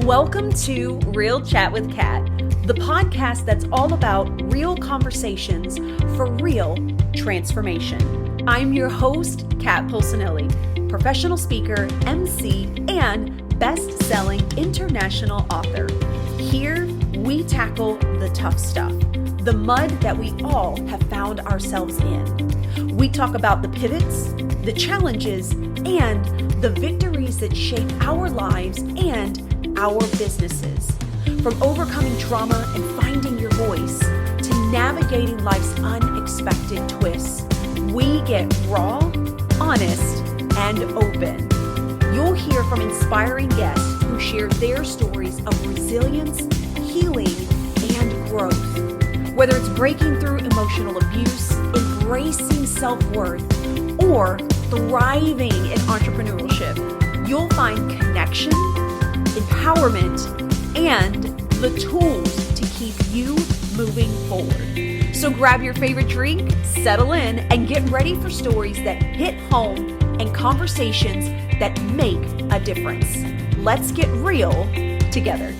Welcome to Real Chat with Kat, the podcast that's all about real conversations for real transformation. I'm your host, Kat Polsinelli, professional speaker, MC, and best-selling international author. Here, we tackle the tough stuff, the mud that we all have found ourselves in. We talk about the pivots, the challenges, and the victories that shape our lives and our businesses. From overcoming trauma and finding your voice to navigating life's unexpected twists, we get raw, honest, and open. You'll hear from inspiring guests who share their stories of resilience, healing, and growth. Whether it's breaking through emotional abuse, embracing self-worth, or thriving in entrepreneurship, you'll find connection, empowerment, and the tools to keep you moving forward. So grab your favorite drink, settle in, and get ready for stories that hit home and conversations that make a difference. Let's get real together.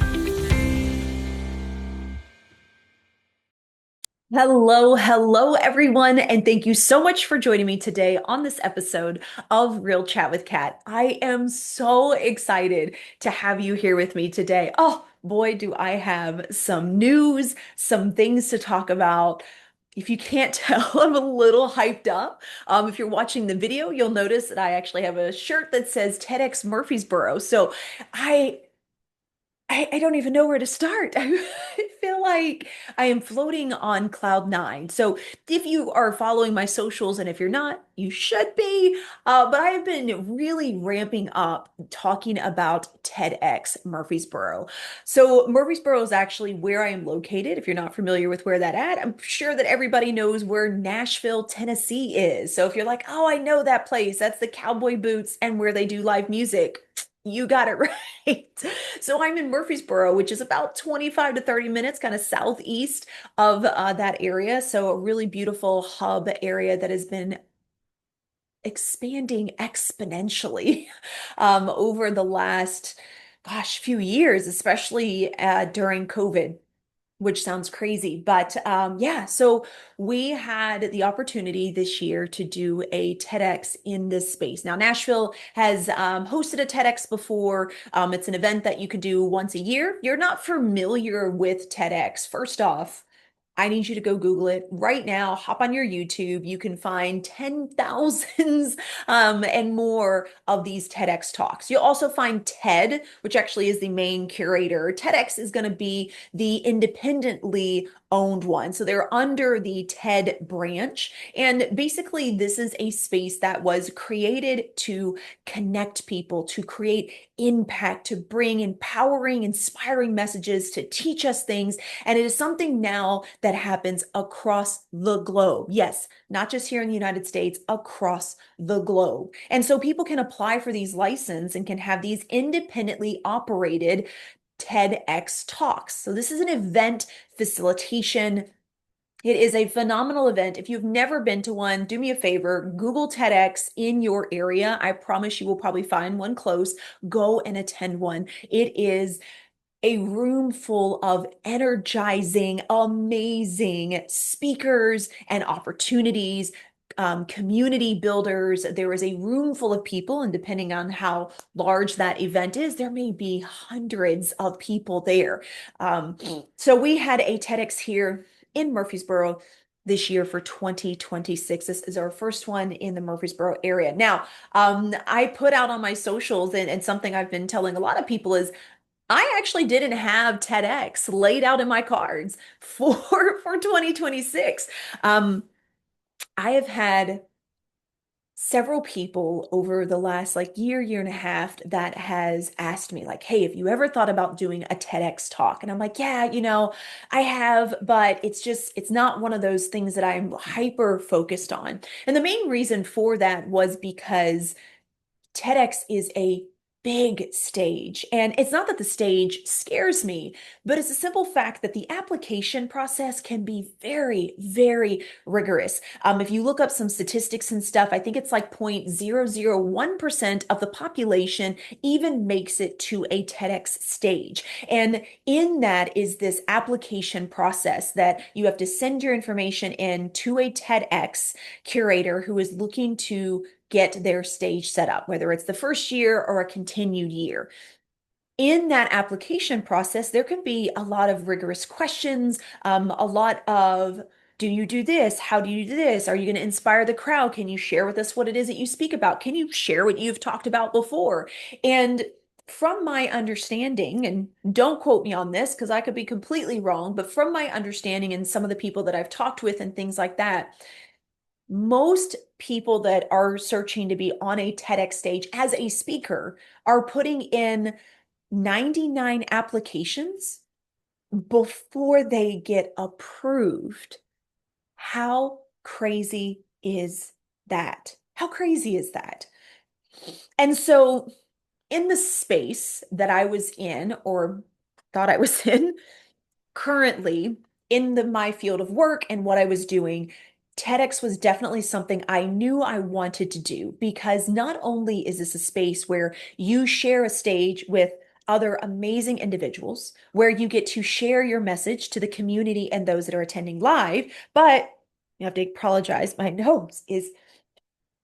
Hello, everyone, and thank you so much for joining me today on this episode of Real Chat with Kat. I am so excited to have you here with me today. Oh, boy, do I have some news, some things to talk about. If you can't tell, I'm a little hyped up. If you're watching the video, you'll notice that I actually have a shirt that says TEDxMurfreesboro. So I don't even know where to start. I feel like I am floating on cloud nine. So if you are following my socials, and if you're not, you should be. But I have been really ramping up talking about TEDx Murfreesboro. So Murfreesboro is actually where I am located. If you're not familiar with where that at, I'm sure that everybody knows where Nashville, Tennessee is. So if you're like, oh, I know that place, that's the cowboy boots and where they do live music. You got it right. So I'm in Murfreesboro, which is about 25 to 30 minutes, kind of southeast of that area. So a really beautiful hub area that has been expanding exponentially over the last, few years, especially during COVID, which sounds crazy. But yeah, so we had the opportunity this year to do a TEDx in this space. Now, Nashville has hosted a TEDx before. It's an event that you could do once a year. You're not familiar with TEDx. First off, I need you to go Google it right now. Hop on your YouTube. You can find 10,000s and more of these TEDx talks. You'll also find TED, which actually is the main curator. TEDx is going to be the independently owned one. So they're under the TED branch. And basically, this is a space that was created to connect people, to create impact, to bring empowering, inspiring messages, to teach us things. And it is something now that happens across the globe. Yes, not just here in the United States, across the globe. And so people can apply for these licenses and can have these independently operated TEDx talks. So this is an event facilitation. It is a phenomenal event. If you've never been to one, do me a favor, Google TEDx in your area. I promise you will probably find one close. Go and attend one. It is a room full of energizing, amazing speakers and opportunities, community builders. There is a room full of people, and depending on how large that event is, there may be hundreds of people there. So we had a TEDx here in Murfreesboro this year for 2026. This is our first one in the Murfreesboro area. Now, I put out on my socials, and something I've been telling a lot of people is I actually didn't have TEDx laid out in my cards for 2026. I have had several people over the last year and a half that has asked me like, hey, have you ever thought about doing a TEDx talk? And I'm like, yeah, I have, but it's not one of those things that I'm hyper focused on. And the main reason for that was because TEDx is a big stage. And it's not that the stage scares me, but it's a simple fact that the application process can be very, very rigorous. If you look up some statistics and stuff, I think it's like 0.001% of the population even makes it to a TEDx stage. And in that is this application process that you have to send your information in to a TEDx curator who is looking to get their stage set up, whether it's the first year or a continued year. In that application process, there can be a lot of rigorous questions, a lot of do you do this? How do you do this? Are you going to inspire the crowd? Can you share with us what it is that you speak about? Can you share what you've talked about before? And from my understanding, and don't quote me on this because I could be completely wrong, but from my understanding and some of the people that I've talked with and things like that, most people that are searching to be on a TEDx stage as a speaker are putting in 99 applications before they get approved. How crazy is that? How crazy is that? And so, in the space that I was in, or thought I was in, currently in my field of work and what I was doing, TEDx was definitely something I knew I wanted to do because not only is this a space where you share a stage with other amazing individuals, where you get to share your message to the community and those that are attending live, but you have to apologize. My nose is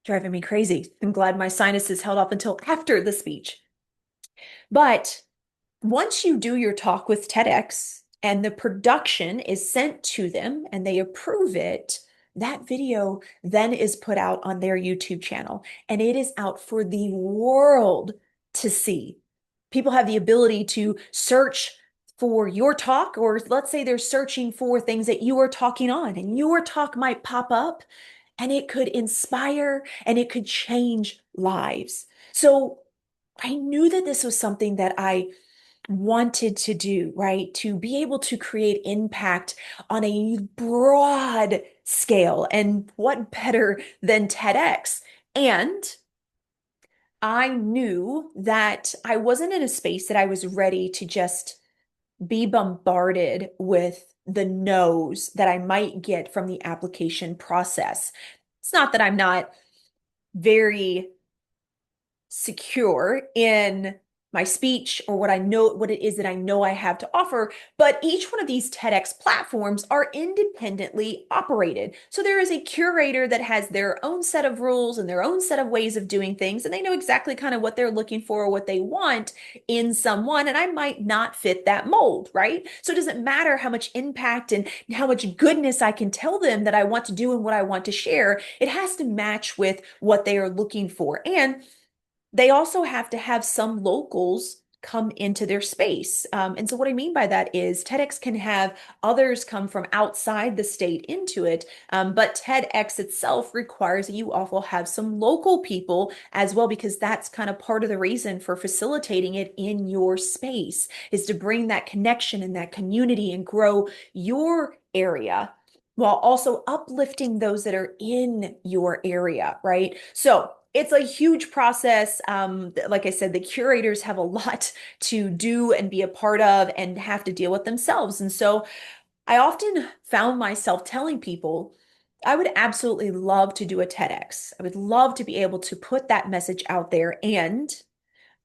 driving me crazy. I'm glad my sinuses held off until after the speech. But once you do your talk with TEDx and the production is sent to them and they approve it, that video then is put out on their YouTube channel and it is out for the world to see. People have the ability to search for your talk, or let's say they're searching for things that you are talking on, and your talk might pop up and it could inspire and it could change lives. So I knew that this was something that I wanted to do, right? To be able to create impact on a broad scale. And what better than TEDx? And I knew that I wasn't in a space that I was ready to just be bombarded with the no's that I might get from the application process. It's not that I'm not very secure in my speech or what I know, what it is that I know I have to offer. But each one of these TEDx platforms are independently operated. So there is a curator that has their own set of rules and their own set of ways of doing things. And they know exactly kind of what they're looking for or what they want in someone. And I might not fit that mold, right? So it doesn't matter how much impact and how much goodness I can tell them that I want to do and what I want to share. It has to match with what they are looking for. And they also have to have some locals come into their space. And so, what I mean by that is TEDx can have others come from outside the state into it, but TEDx itself requires that you also have some local people as well, because that's kind of part of the reason for facilitating it in your space is to bring that connection and that community and grow your area while also uplifting those that are in your area, right? So, it's a huge process. Like I said, the curators have a lot to do and be a part of and have to deal with themselves. And so I often found myself telling people, I would absolutely love to do a TEDx. I would love to be able to put that message out there. And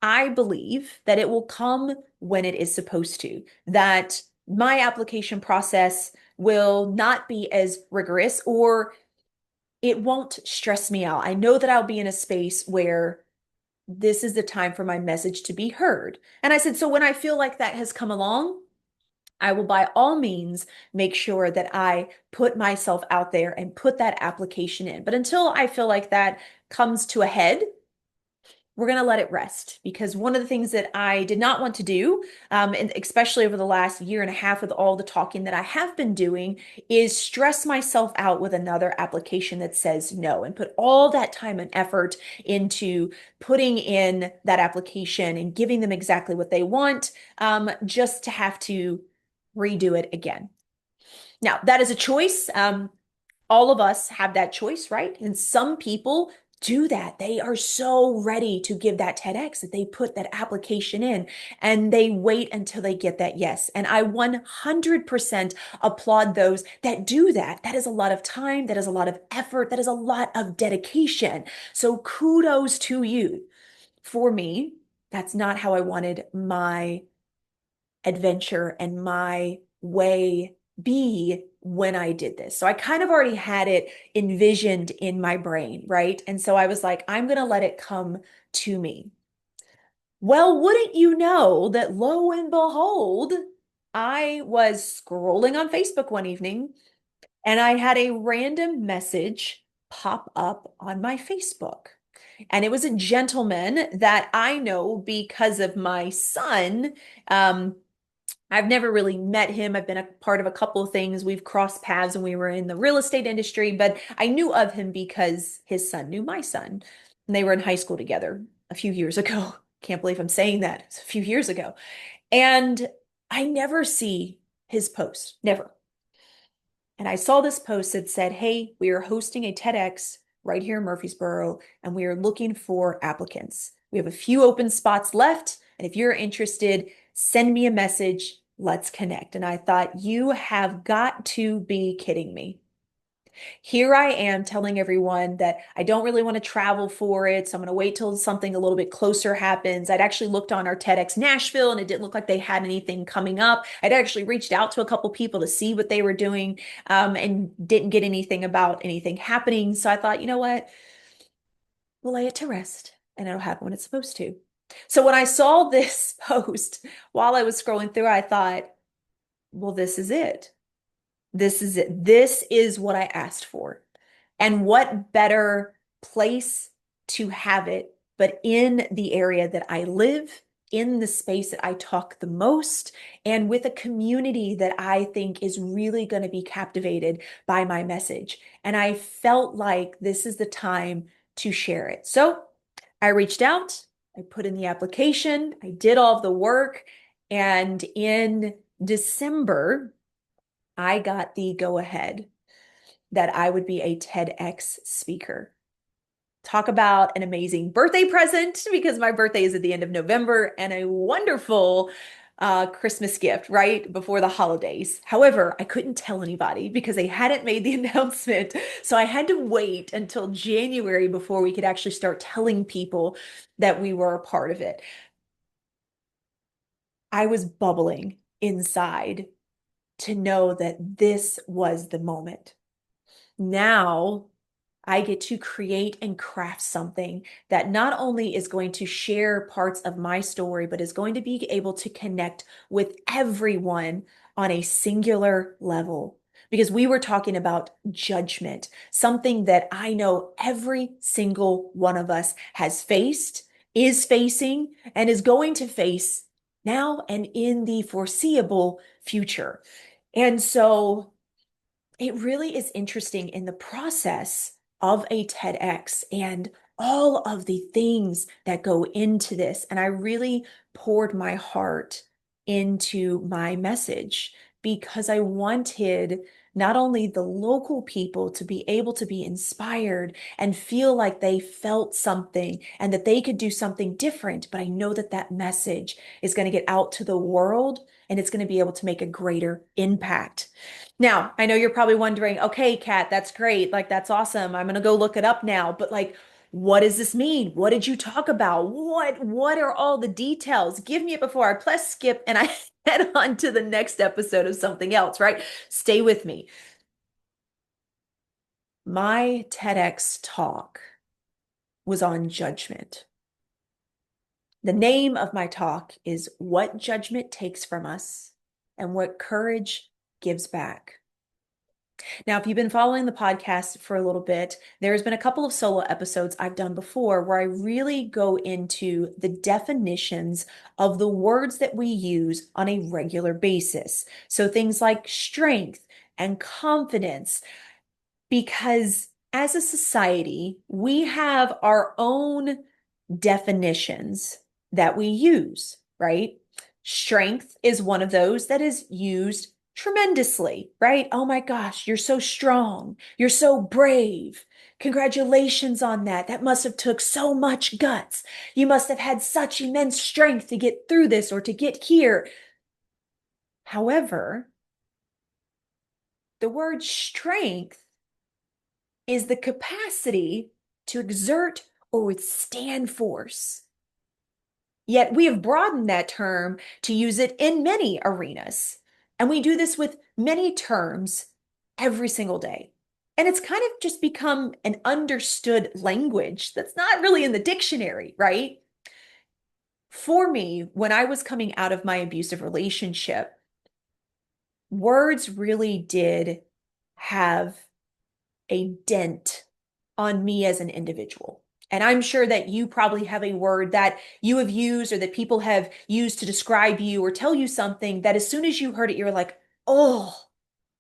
I believe that it will come when it is supposed to, that my application process will not be as rigorous or it won't stress me out. I know that I'll be in a space where this is the time for my message to be heard. And I said, so when I feel like that has come along, I will by all means make sure that I put myself out there and put that application in. But until I feel like that comes to a head, we're going to let it rest because one of the things that I did not want to do, and especially over the last year and a half with all the talking that I have been doing, is stress myself out with another application that says no and put all that time and effort into putting in that application and giving them exactly what they want, just to have to redo it again. Now, that is a choice. All of us have that choice, right? And some people do that. They are so ready to give that TEDx that they put that application in and they wait until they get that yes. And I 100% applaud those that do that. That is a lot of time, that is a lot of effort, that is a lot of dedication. So kudos to you. For me, that's not how I wanted my adventure and my way be when I did this. So I kind of already had it envisioned in my brain, right? And so I was like, I'm going to let it come to me. Well, wouldn't you know that lo and behold, I was scrolling on Facebook one evening and I had a random message pop up on my Facebook. And it was a gentleman that I know because of my son. Um, I've never really met him. I've been a part of a couple of things. We've crossed paths when we were in the real estate industry, but I knew of him because his son knew my son. And they were in high school together a few years ago. Can't believe I'm saying that. It's a few years ago. And I never see his post, never. And I saw this post that said, hey, we are hosting a TEDx right here in Murfreesboro, and we are looking for applicants. We have a few open spots left. And if you're interested, send me a message. Let's connect. And I thought, you have got to be kidding me. Here I am telling everyone that I don't really want to travel for it. So I'm going to wait till something a little bit closer happens. I'd actually looked on our TEDx Nashville and it didn't look like they had anything coming up. I'd actually reached out to a couple people to see what they were doing and didn't get anything about anything happening. So I thought, you know what? We'll lay it to rest and it'll happen when it's supposed to. So when I saw this post while I was scrolling through, I thought, well, this is it. This is it. This is what I asked for. And what better place to have it, but in the area that I live, in the space that I talk the most, and with a community that I think is really going to be captivated by my message. And I felt like this is the time to share it. So I reached out, I put in the application, I did all of the work, and in December, I got the go ahead that I would be a TEDx speaker. Talk about an amazing birthday present because my birthday is at the end of November and a wonderful Christmas gift right before the holidays. However, I couldn't tell anybody because they hadn't made the announcement. So I had to wait until January before we could actually start telling people that we were a part of it. I was bubbling inside to know that this was the moment. Now I get to create and craft something that not only is going to share parts of my story, but is going to be able to connect with everyone on a singular level. Because we were talking about judgment, something that I know every single one of us has faced, is facing, and is going to face now and in the foreseeable future. And so it really is interesting in the process of a TEDx and all of the things that go into this. And I really poured my heart into my message because I wanted not only the local people to be able to be inspired and feel like they felt something and that they could do something different, but I know that that message is going to get out to the world and it's going to be able to make a greater impact. Now, I know you're probably wondering, okay, Kat, that's great. Like, that's awesome. I'm gonna go look it up now. But like, what does this mean? What did you talk about? What are all the details? Give me it before I press skip and I head on to the next episode of something else, right? Stay with me. My TEDx talk was on judgment. The name of my talk is What Judgment Takes from Us and What Courage Gives Back. Now, if you've been following the podcast for a little bit, there's been a couple of solo episodes I've done before where I really go into the definitions of the words that we use on a regular basis. So things like strength and confidence, because as a society, we have our own definitions that we use, right? Strength is one of those that is used tremendously, right? Oh my gosh, you're so strong. You're so brave. Congratulations on that. That must have took so much guts. You must have had such immense strength to get through this or to get here. However, the word strength is the capacity to exert or withstand force. Yet we have broadened that term to use it in many arenas. And we do this with many terms every single day. And it's kind of just become an understood language that's not really in the dictionary, right? For me, when I was coming out of my abusive relationship, words really did have a dent on me as an individual. And I'm sure that you probably have a word that you have used or that people have used to describe you or tell you something that as soon as you heard it, you're like, oh,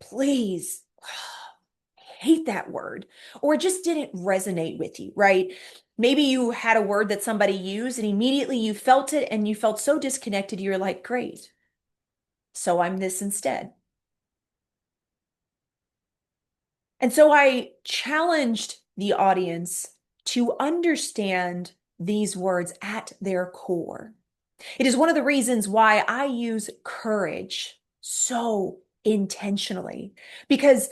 please, I hate that word. Or it just didn't resonate with you, right? Maybe you had a word that somebody used and immediately you felt it and you felt so disconnected, you're like, great, so I'm this instead. And so I challenged the audience to understand these words at their core. It is one of the reasons why I use courage so intentionally, because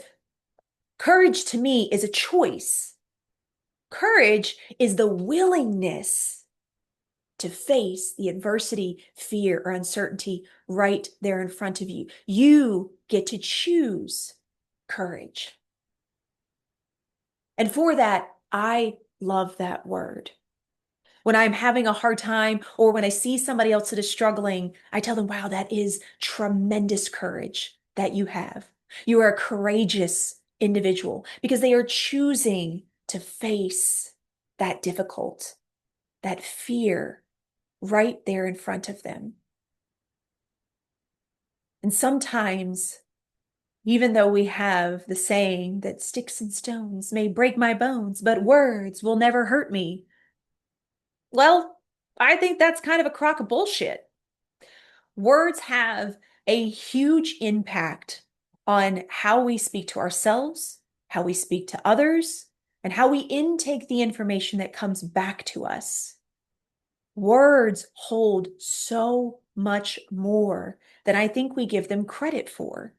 courage to me is a choice. Courage is the willingness to face the adversity, fear, or uncertainty right there in front of you. You get to choose courage. And for that, I love that word. When I'm having a hard time or when I see somebody else that is struggling, I tell them, wow, that is tremendous courage that you have. You are a courageous individual because they are choosing to face that difficult, that fear right there in front of them. And sometimes, even though we have the saying that sticks and stones may break my bones, but words will never hurt me. Well, I think that's kind of a crock of bullshit. Words have a huge impact on how we speak to ourselves, how we speak to others, and how we intake the information that comes back to us. Words hold so much more than I think we give them credit for.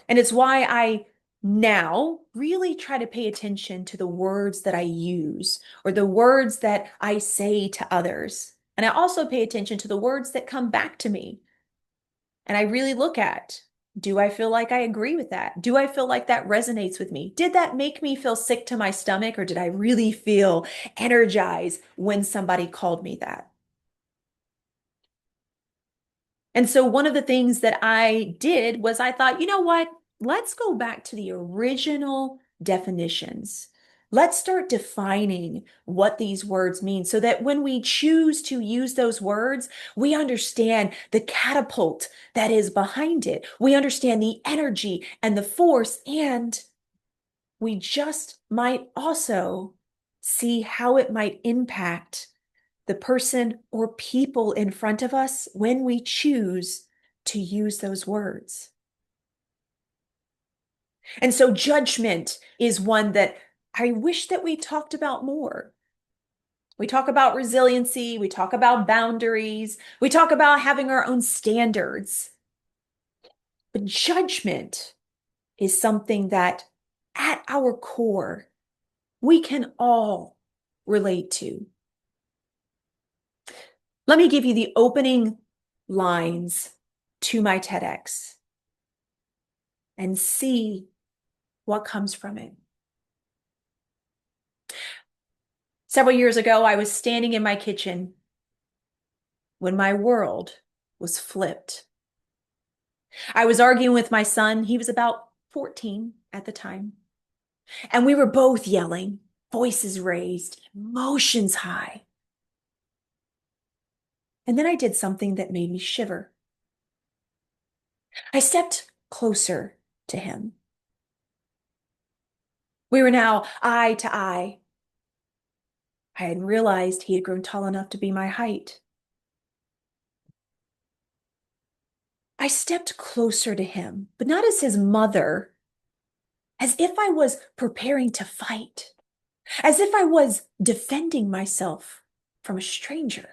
And it's why I now really try to pay attention to the words that I use or the words that I say to others. And I also pay attention to the words that come back to me. And I really look at, do I feel like I agree with that? Do I feel like that resonates with me? Did that make me feel sick to my stomach or did I really feel energized when somebody called me that? And so one of the things that I did was I thought, you know what? Let's go back to the original definitions. Let's start defining what these words mean so that when we choose to use those words, we understand the catapult that is behind it. We understand the energy and the force, and we just might also see how it might impact the person or people in front of us when we choose to use those words. And so judgment is one that I wish that we talked about more. We talk about resiliency, we talk about boundaries, we talk about having our own standards. But judgment is something that at our core, we can all relate to. Let me give you the opening lines to my TEDx and see what comes from it. Several years ago, I was standing in my kitchen when my world was flipped. I was arguing with my son. He was about 14 at the time. And we were both yelling, voices raised, emotions high. And then I did something that made me shiver. I stepped closer to him. We were now eye to eye. I hadn't realized he had grown tall enough to be my height. I I stepped closer to him, but not as his mother, as if I was preparing to fight, as if I was defending myself from a stranger.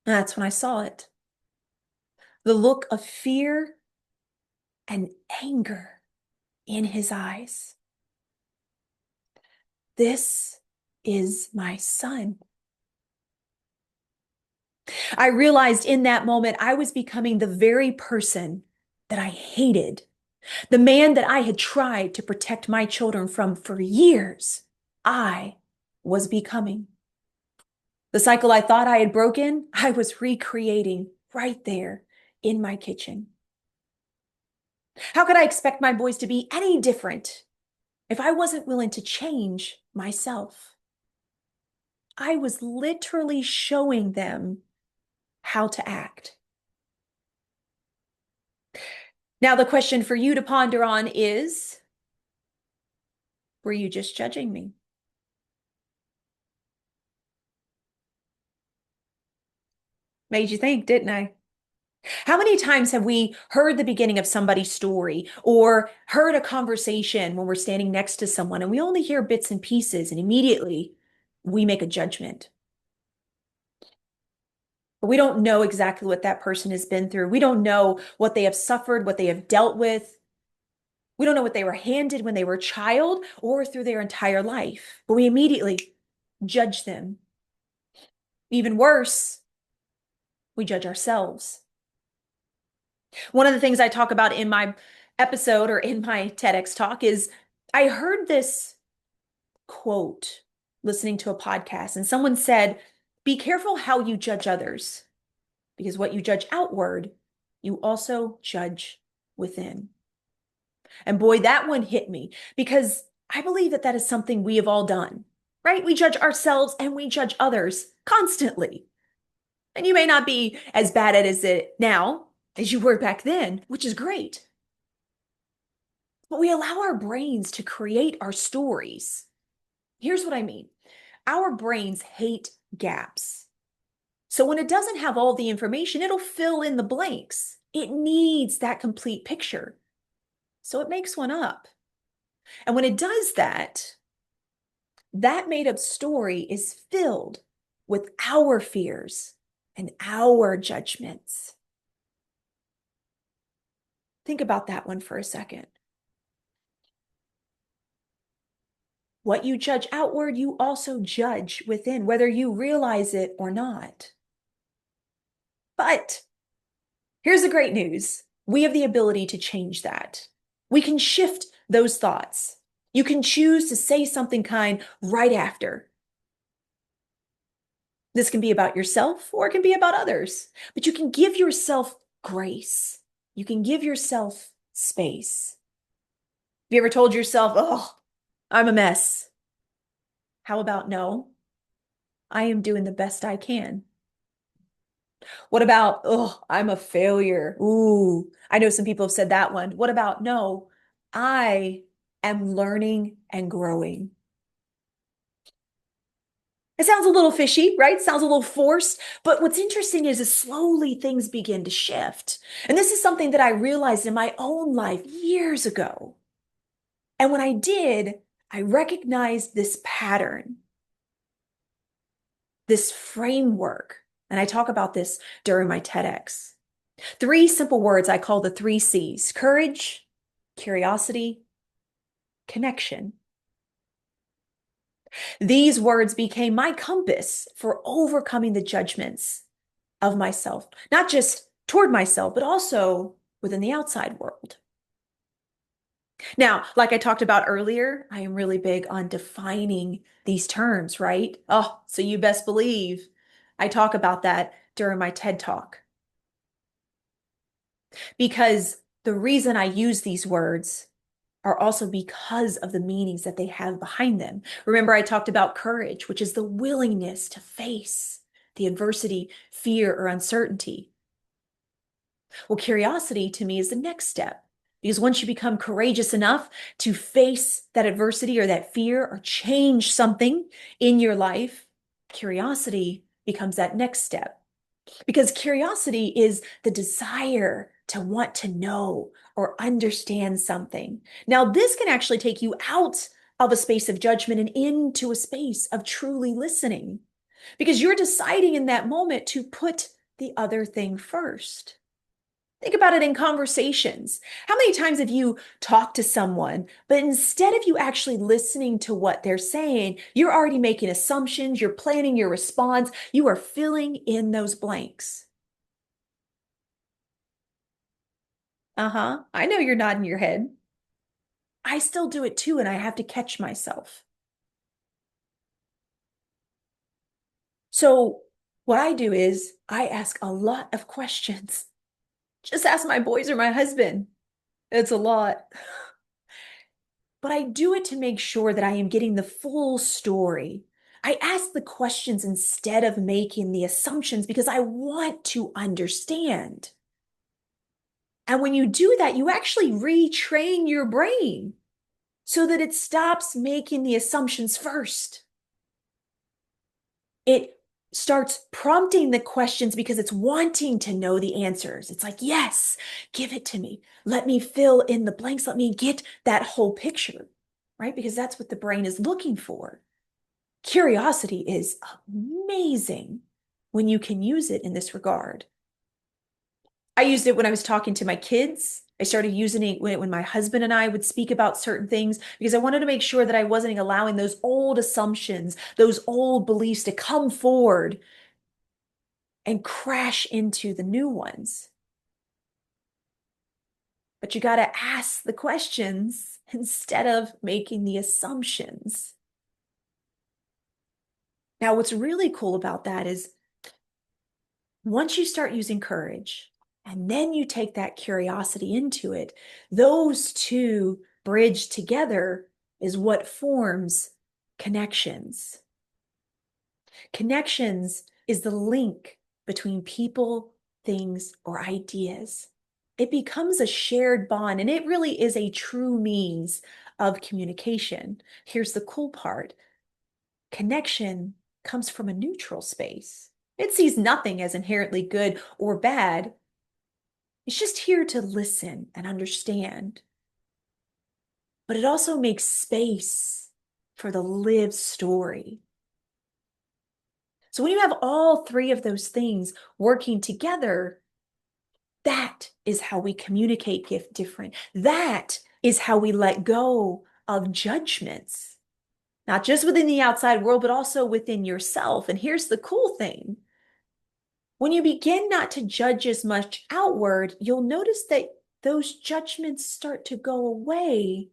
And that's when I saw it. The look of fear and anger in his eyes. This is my son. I realized in that moment I was becoming the very person that I hated, the man that I had tried to protect my children from for years. I was becoming. The cycle I thought I had broken, I was recreating right there in my kitchen. How could I expect my boys to be any different if I wasn't willing to change myself? I was literally showing them how to act. Now, the question for you to ponder on is, were you just judging me? Made you think, didn't I? How many times have we heard the beginning of somebody's story or heard a conversation when we're standing next to someone and we only hear bits and pieces and immediately we make a judgment? But we don't know exactly what that person has been through. We don't know what they have suffered, what they have dealt with. We don't know what they were handed when they were a child or through their entire life. But we immediately judge them. Even worse, we judge ourselves. One of the things I talk about in my episode or in my TEDx talk is I heard this quote listening to a podcast, and someone said, "Be careful how you judge others, because what you judge outward, you also judge within." And boy, that one hit me because I believe that that is something we have all done, right? We judge ourselves and we judge others constantly. And you may not be as bad at it now as you were back then, which is great. But we allow our brains to create our stories. Here's what I mean. Our brains hate gaps. So when it doesn't have all the information, it'll fill in the blanks. It needs that complete picture. So it makes one up. And when it does that, that made up story is filled with our fears and our judgments. Think about that one for a second. What you judge outward, you also judge within, whether you realize it or not. But here's the great news. We have the ability to change that. We can shift those thoughts. You can choose to say something kind right after. This can be about yourself or it can be about others, but you can give yourself grace. You can give yourself space. Have you ever told yourself, "Oh, I'm a mess"? How about, "No, I am doing the best I can"? What about, "Oh, I'm a failure"? Ooh, I know some people have said that one. What about, "No, I am learning and growing"? It sounds a little fishy, right? Sounds a little forced. But what's interesting is slowly things begin to shift. And this is something that I realized in my own life years ago. And when I did, I recognized this pattern, this framework. And I talk about this during my TEDx. 3 simple words I call the 3 C's: courage, curiosity, connection. These words became my compass for overcoming the judgments of myself, not just toward myself, but also within the outside world. Now, like I talked about earlier, I am really big on defining these terms, right? Oh, so you best believe I talk about that during my TED Talk. Because the reason I use these words are also because of the meanings that they have behind them. Remember, I talked about courage, which is the willingness to face the adversity, fear, or uncertainty. Well, curiosity to me is the next step. Because once you become courageous enough to face that adversity or that fear or change something in your life, curiosity becomes that next step. Because curiosity is the desire to want to know or understand something. Now, this can actually take you out of a space of judgment and into a space of truly listening because you're deciding in that moment to put the other thing first. Think about it in conversations. How many times have you talked to someone, but instead of you actually listening to what they're saying, you're already making assumptions, you're planning your response, you are filling in those blanks. Uh-huh. I know you're nodding your head. I still do it too, and I have to catch myself. So, what I do is I ask a lot of questions. Just ask my boys or my husband. It's a lot. But I do it to make sure that I am getting the full story. I ask the questions instead of making the assumptions because I want to understand. And when you do that, you actually retrain your brain so that it stops making the assumptions first. It starts prompting the questions because it's wanting to know the answers. It's like, yes, give it to me. Let me fill in the blanks. Let me get that whole picture, right? Because that's what the brain is looking for. Curiosity is amazing when you can use it in this regard. I used it when I was talking to my kids. I started using it when my husband and I would speak about certain things because I wanted to make sure that I wasn't allowing those old assumptions, those old beliefs to come forward and crash into the new ones. But you got to ask the questions instead of making the assumptions. Now, what's really cool about that is once you start using courage and then you take that curiosity into it, those two bridge together is what forms connections. Connections is the link between people, things, or ideas. It becomes a shared bond, and it really is a true means of communication. Here's the cool part. Connection comes from a neutral space. It sees nothing as inherently good or bad. It's just here to listen and understand. But it also makes space for the lived story. So when you have all three of those things working together, that is how we communicate gift different. That is how we let go of judgments, not just within the outside world, but also within yourself. And here's the cool thing. When you begin not to judge as much outward, you'll notice that those judgments start to go away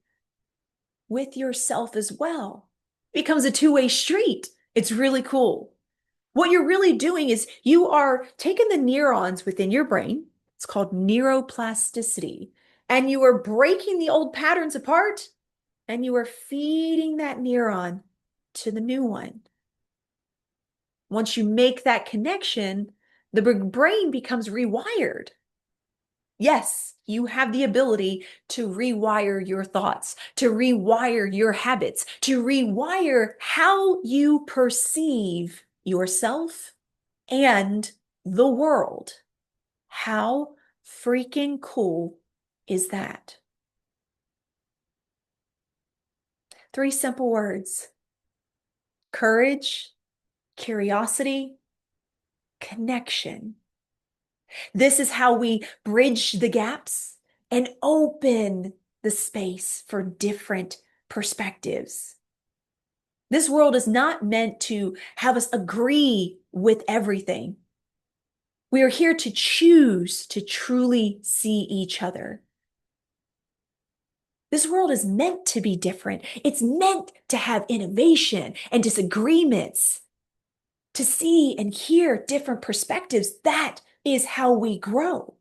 with yourself as well. It becomes a two-way street. It's really cool. What you're really doing is you are taking the neurons within your brain. It's called neuroplasticity. And you are breaking the old patterns apart and you are feeding that neuron to the new one. Once you make that connection, the brain becomes rewired. Yes, you have the ability to rewire your thoughts, to rewire your habits, to rewire how you perceive yourself and the world. How freaking cool is that? Three simple words: courage, curiosity, connection. This is how we bridge the gaps and open the space for different perspectives. This world is not meant to have us agree with everything. We are here to choose to truly see each other. This world is meant to be different. It's meant to have innovation and disagreements, to see and hear different perspectives. That is how we grow.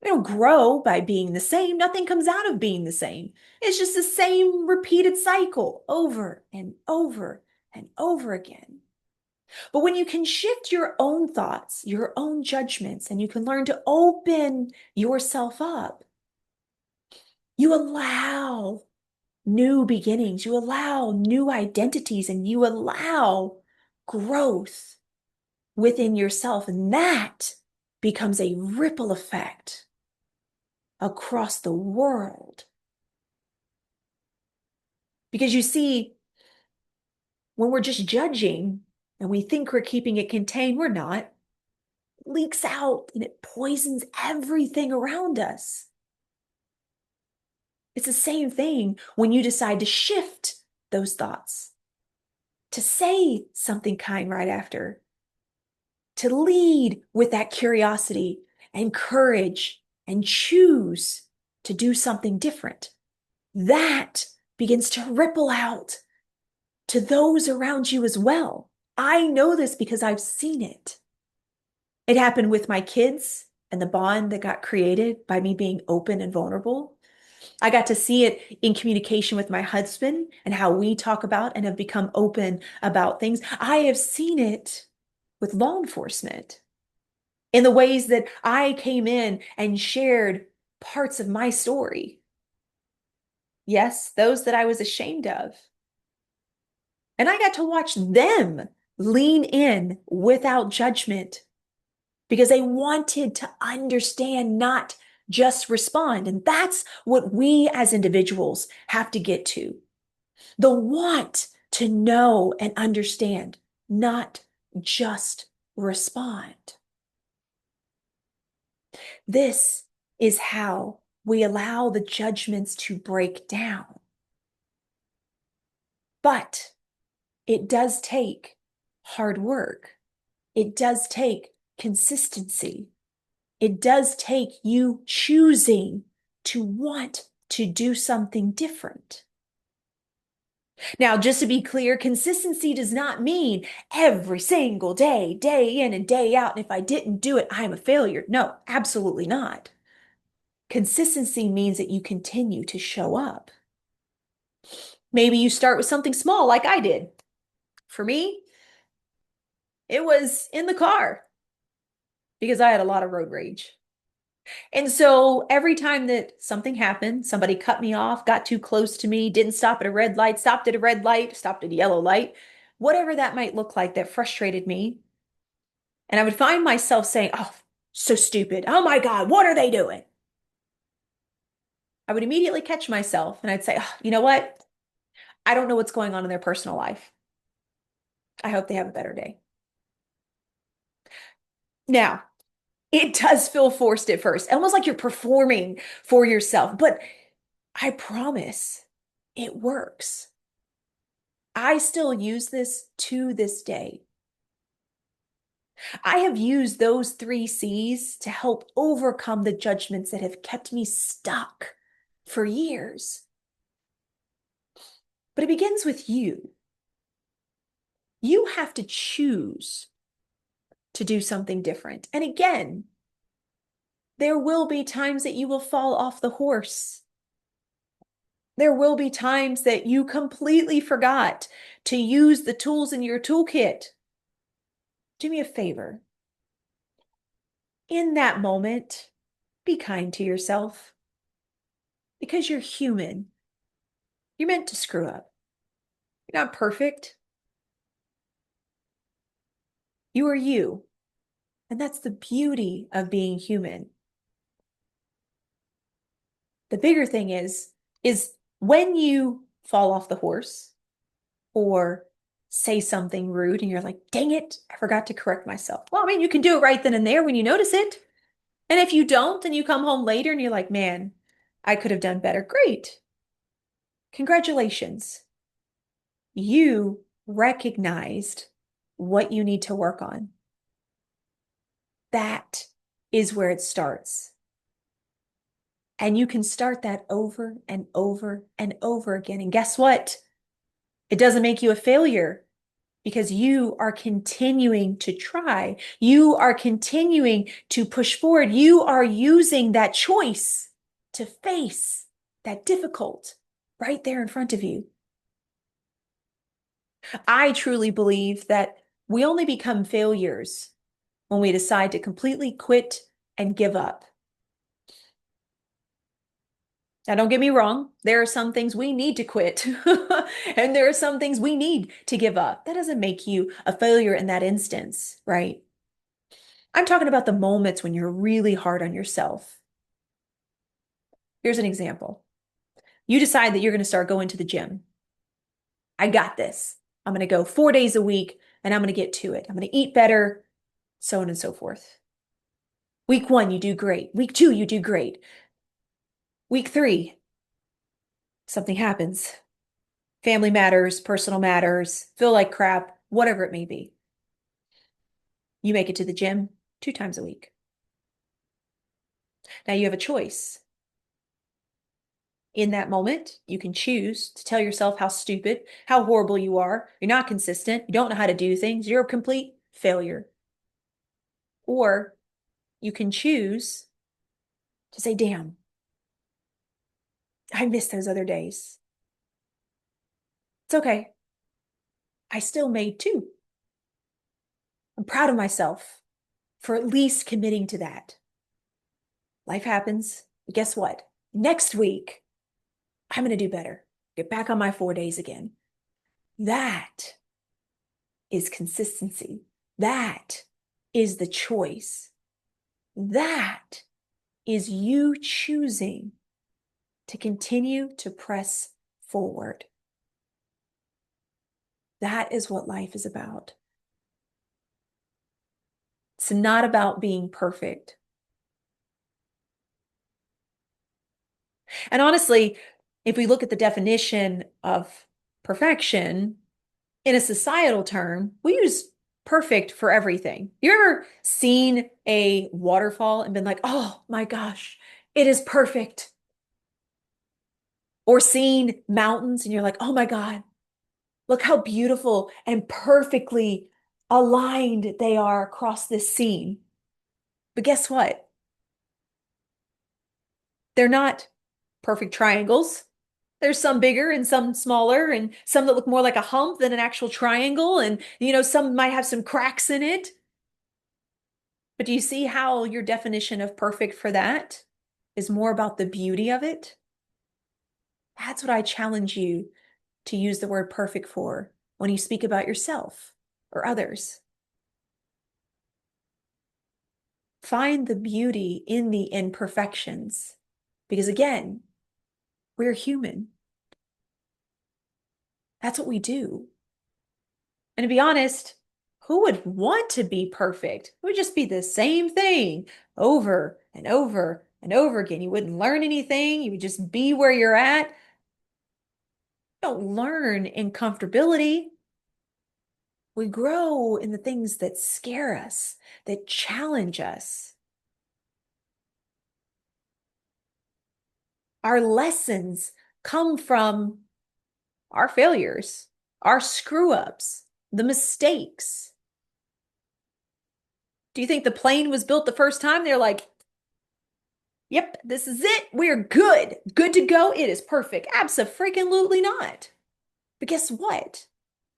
We don't grow by being the same. Nothing comes out of being the same. It's just the same repeated cycle over and over and over again. But when you can shift your own thoughts, your own judgments, and you can learn to open yourself up, you allow new beginnings, you allow new identities, and you allow growth. within yourself. And that becomes a ripple effect across the world. Because you see, when we're just judging and we think we're keeping it contained, we're not. It leaks out and it poisons everything around us. It's the same thing when you decide to shift those thoughts, to say something kind right after, to lead with that curiosity and courage and choose to do something different. That begins to ripple out to those around you as well. I know this because I've seen it. It happened with my kids and the bond that got created by me being open and vulnerable. I got to see it in communication with my husband and how we talk about and have become open about things. I have seen it with law enforcement in the ways that I came in and shared parts of my story. Yes, those that I was ashamed of. And I got to watch them lean in without judgment because they wanted to understand, not just respond. And that's what we as individuals have to get to. The want to know and understand, not just respond. This is how we allow the judgments to break down. But it does take hard work. It does take consistency. It does take you choosing to want to do something different. Now, just to be clear, consistency does not mean every single day, day in and day out. And if I didn't do it, I'm a failure. No, absolutely not. Consistency means that you continue to show up. Maybe you start with something small like I did. For me, it was in the car because I had a lot of road rage. And so every time that something happened, somebody cut me off, got too close to me, didn't stop at a red light, stopped at a red light, stopped at a yellow light, whatever that might look like that frustrated me. And I would find myself saying, oh, so stupid. Oh my God, what are they doing? I would immediately catch myself and I'd say, oh, you know what? I don't know what's going on in their personal life. I hope they have a better day. Now, it does feel forced at first, almost like you're performing for yourself, but I promise it works. I still use this to this day. I have used those 3 C's to help overcome the judgments that have kept me stuck for years. But it begins with you. You have to choose to do something different. And again, there will be times that you will fall off the horse. There will be times that you completely forgot to use the tools in your toolkit. Do me a favor. In that moment, be kind to yourself because you're human. You're meant to screw up. You're not perfect. You are you. And that's the beauty of being human. The bigger thing is when you fall off the horse or say something rude and you're like, dang it, I forgot to correct myself. Well, I mean, you can do it right then and there when you notice it. And if you don't and you come home later and you're like, man, I could have done better. Great. Congratulations. You recognized what you need to work on. That is where it starts. And you can start that over and over and over again. And guess what? It doesn't make you a failure because you are continuing to try. You are continuing to push forward. You are using that choice to face that difficult right there in front of you. I truly believe that we only become failures when we decide to completely quit and give up. Now, don't get me wrong. There are some things we need to quit, and there are some things we need to give up. That doesn't make you a failure in that instance, right? I'm talking about the moments when you're really hard on yourself. Here's an example. You decide that you're going to start going to the gym. I got this. I'm going to go 4 days a week and I'm going to get to it. I'm going to eat better, so on and so forth. Week 1, you do great. Week 2, you do great. Week 3, something happens. Family matters, personal matters, feel like crap, whatever it may be. You make it to the gym 2 times a week. Now you have a choice. In that moment, you can choose to tell yourself how stupid, how horrible you are. You're not consistent. You don't know how to do things. You're a complete failure. Or you can choose to say, damn, I miss those other days. It's okay. I still made 2. I'm proud of myself for at least committing to that. Life happens. But guess what? Next week, I'm going to do better. Get back on my 4 days again. That is consistency. That is the choice. That is you choosing to continue to press forward. That is what life is about. It's not about being perfect. And honestly, if we look at the definition of perfection in a societal term, we use perfect for everything. You ever seen a waterfall and been like, oh my gosh, it is perfect? Or seen mountains and you're like, oh my God, look how beautiful and perfectly aligned they are across this scene. But guess what? They're not perfect triangles. There's some bigger and some smaller and some that look more like a hump than an actual triangle. And, some might have some cracks in it. But do you see how your definition of perfect for that is more about the beauty of it? That's what I challenge you to use the word perfect for when you speak about yourself or others. Find the beauty in the imperfections. Because again, we're human. That's what we do. And to be honest, who would want to be perfect? It would just be the same thing over and over and over again. You wouldn't learn anything. You would just be where you're at. You don't learn in comfortability. We grow in the things that scare us, that challenge us. Our lessons come from our failures, our screw ups, the mistakes. Do you think the plane was built the first time? They're like, yep, this is it. We're good. Good to go. It is perfect. Abso-freaking-lutely not. But guess what?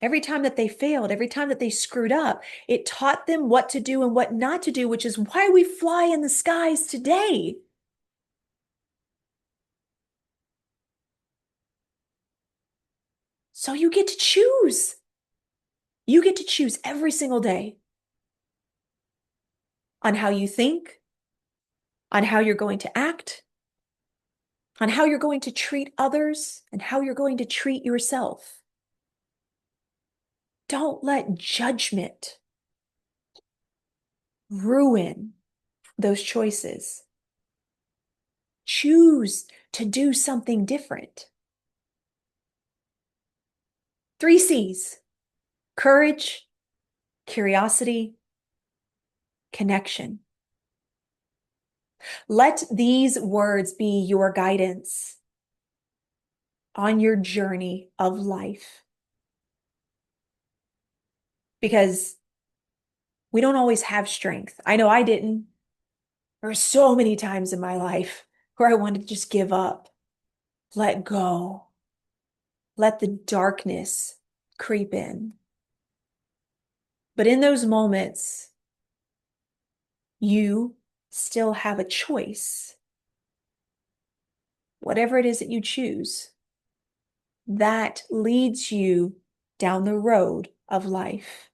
Every time that they failed, every time that they screwed up, it taught them what to do and what not to do, which is why we fly in the skies today. So you get to choose. You get to choose every single day on how you think, on how you're going to act, on how you're going to treat others, and how you're going to treat yourself. Don't let judgment ruin those choices. Choose to do something different. 3 C's: courage, curiosity, connection. Let these words be your guidance on your journey of life. Because we don't always have strength. I know I didn't. There were so many times in my life where I wanted to just give up, let go, let the darkness creep in. But in those moments, you still have a choice. whatever it is that you choose, that leads you down the road of life.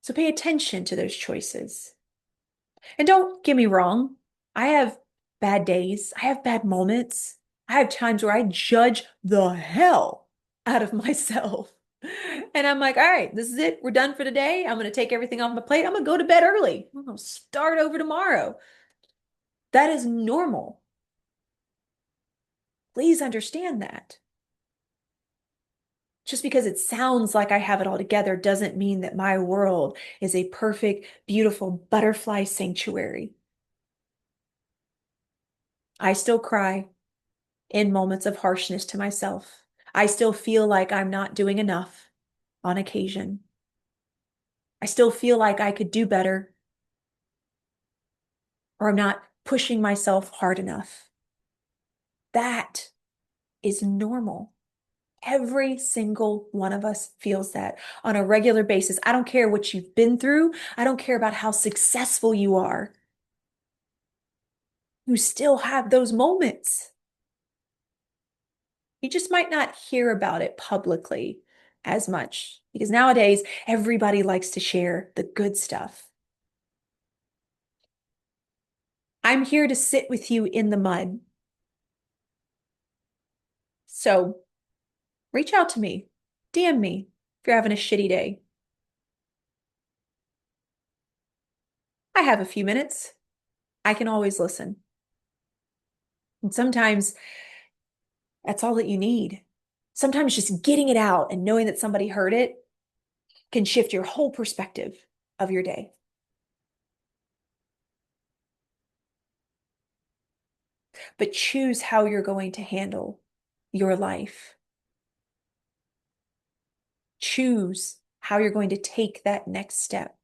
So pay attention to those choices. And don't get me wrong, I have bad days, I have bad moments, I have times where I judge the hell out of myself. And I'm like, all right, this is it. We're done for today. I'm going to take everything off my plate. I'm going to go to bed early. I'm going to start over tomorrow. That is normal. Please understand that. Just because it sounds like I have it all together doesn't mean that my world is a perfect, beautiful butterfly sanctuary. I still cry in moments of harshness to myself. I still feel like I'm not doing enough on occasion. I still feel like I could do better, or I'm not pushing myself hard enough. That is normal. Every single one of us feels that on a regular basis. I don't care what you've been through. I don't care about how successful you are. You still have those moments. You just might not hear about it publicly as much because nowadays everybody likes to share the good stuff. I'm here to sit with you in the mud. So reach out to me, DM me if you're having a shitty day. I have a few minutes. I can always listen. And sometimes that's all that you need. Sometimes just getting it out and knowing that somebody heard it can shift your whole perspective of your day. But choose how you're going to handle your life. Choose how you're going to take that next step.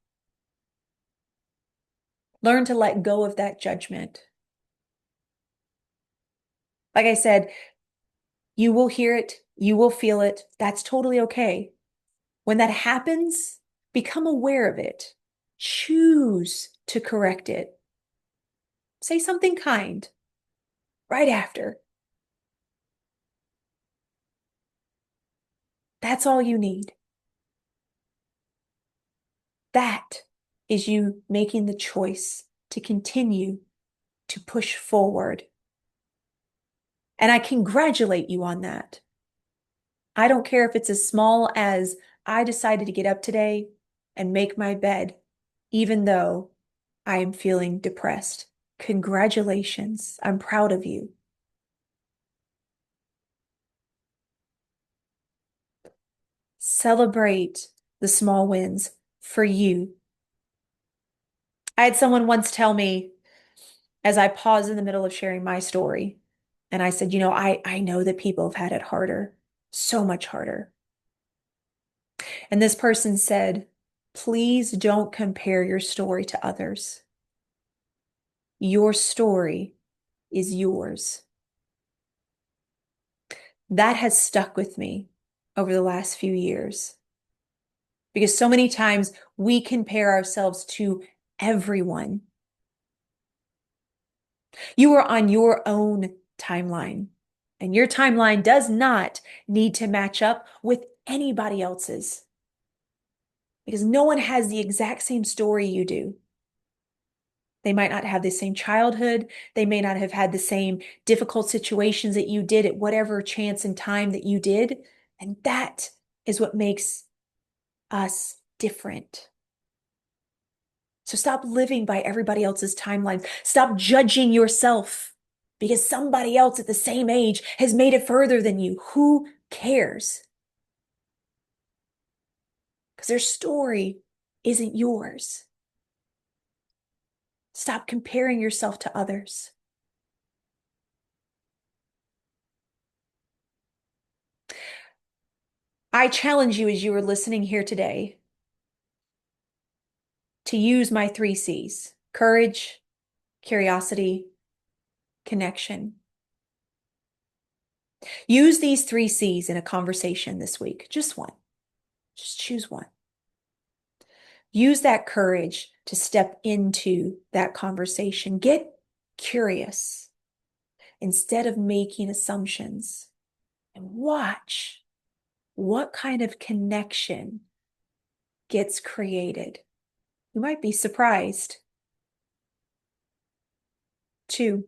Learn to let go of that judgment. Like I said, you will hear it, you will feel it. That's totally okay. When that happens, become aware of it. Choose to correct it. Say something kind right after. That's all you need. That is you making the choice to continue to push forward. And I congratulate you on that. I don't care if it's as small as I decided to get up today and make my bed, even though I am feeling depressed. Congratulations. I'm proud of you. Celebrate the small wins for you. I had someone once tell me, as I paused in the middle of sharing my story, and I said, I know that people have had it harder, so much harder. And this person said, please don't compare your story to others. Your story is yours. That has stuck with me over the last few years because so many times we compare ourselves to everyone. You are on your own timeline, and your timeline does not need to match up with anybody else's because no one has the exact same story you do. They might not have the same childhood. They may not have had the same difficult situations that you did at whatever chance and time that you did. And that is what makes us different. So stop living by everybody else's timeline. Stop judging yourself because somebody else at the same age has made it further than you. Who cares? Because their story isn't yours. Stop comparing yourself to others. I challenge you as you are listening here today to use my 3 C's: courage, curiosity, connection. Use these 3 C's in a conversation this week. Just one. Just choose one. Use that courage to step into that conversation. Get curious instead of making assumptions, and watch what kind of connection gets created. You might be surprised. 2,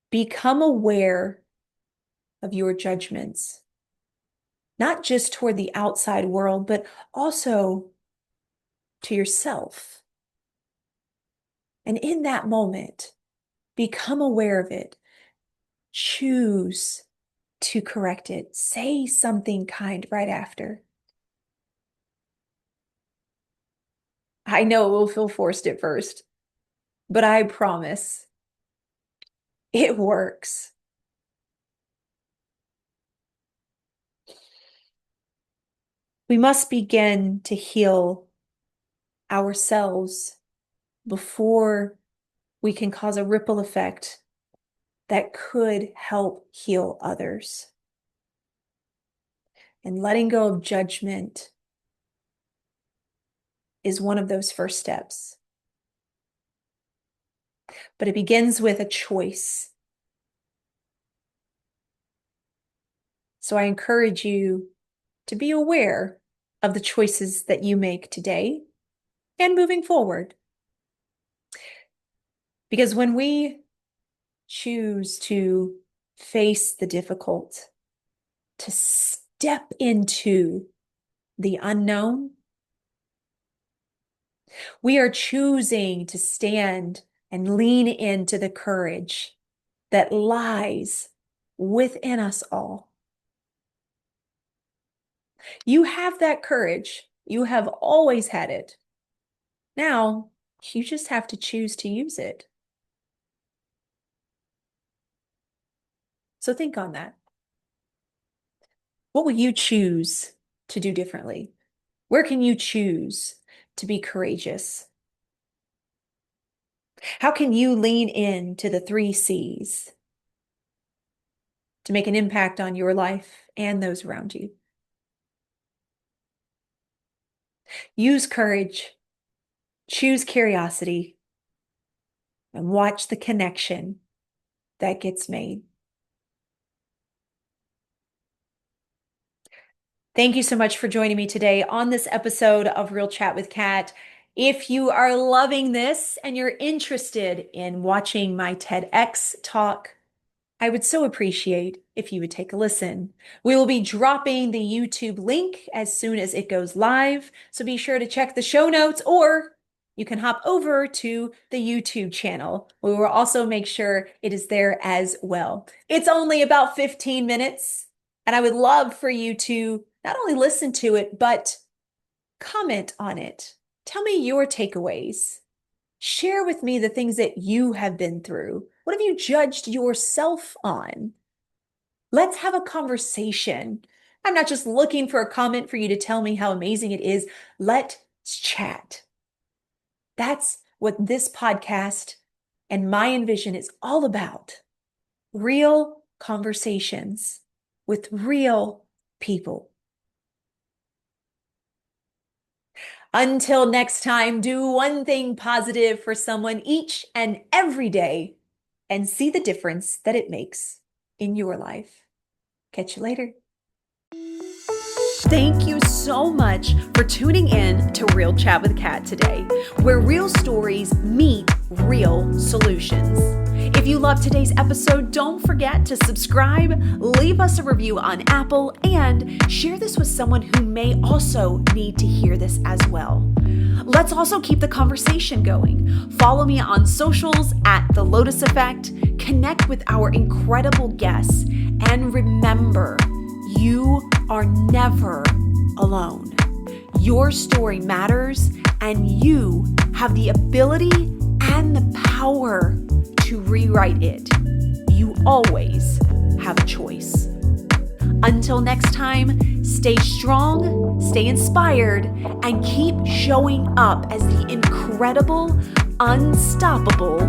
become aware of your judgments, not just toward the outside world, but also to yourself. And in that moment, become aware of it. Choose to correct it. Say something kind right after. I know it will feel forced at first, but I promise it works. We must begin to heal ourselves before we can cause a ripple effect that could help heal others. And letting go of judgment is one of those first steps. But it begins with a choice. So I encourage you to be aware of the choices that you make today and moving forward. Because when we choose to face the difficult, to step into the unknown, we are choosing to stand and lean into the courage that lies within us all. You have that courage. You have always had it. Now, you just have to choose to use it. So think on that. What will you choose to do differently? Where can you choose to be courageous? How can you lean into the 3 C's to make an impact on your life and those around you? Use courage, choose curiosity, and watch the connection that gets made. Thank you so much for joining me today on this episode of Real Chat with Kat. If you are loving this and you're interested in watching my TEDx talk, I would so appreciate if you would take a listen. We will be dropping the YouTube link as soon as it goes live, so be sure to check the show notes, or you can hop over to the YouTube channel. We will also make sure it is there as well. It's only about 15 minutes, and I would love for you to not only listen to it, but comment on it. Tell me your takeaways. Share with me the things that you have been through. What have you judged yourself on? Let's have a conversation. I'm not just looking for a comment for you to tell me how amazing it is. Let's chat. That's what this podcast and my Envision is all about. Real conversations with real people. Until next time, do one thing positive for someone each and every day and see the difference that it makes in your life. Catch you later. Thank you so much for tuning in to Real Chat with Kat today, where real stories meet real solutions. If you loved today's episode, don't forget to subscribe, leave us a review on Apple, and share this with someone who may also need to hear this as well. Let's also keep the conversation going. Follow me on socials at The Lotus Effect, connect with our incredible guests, and remember, you are never alone. Your story matters, and you have the ability and the power to rewrite it. You always have a choice. Until next time, stay strong, stay inspired, and keep showing up as the incredible, unstoppable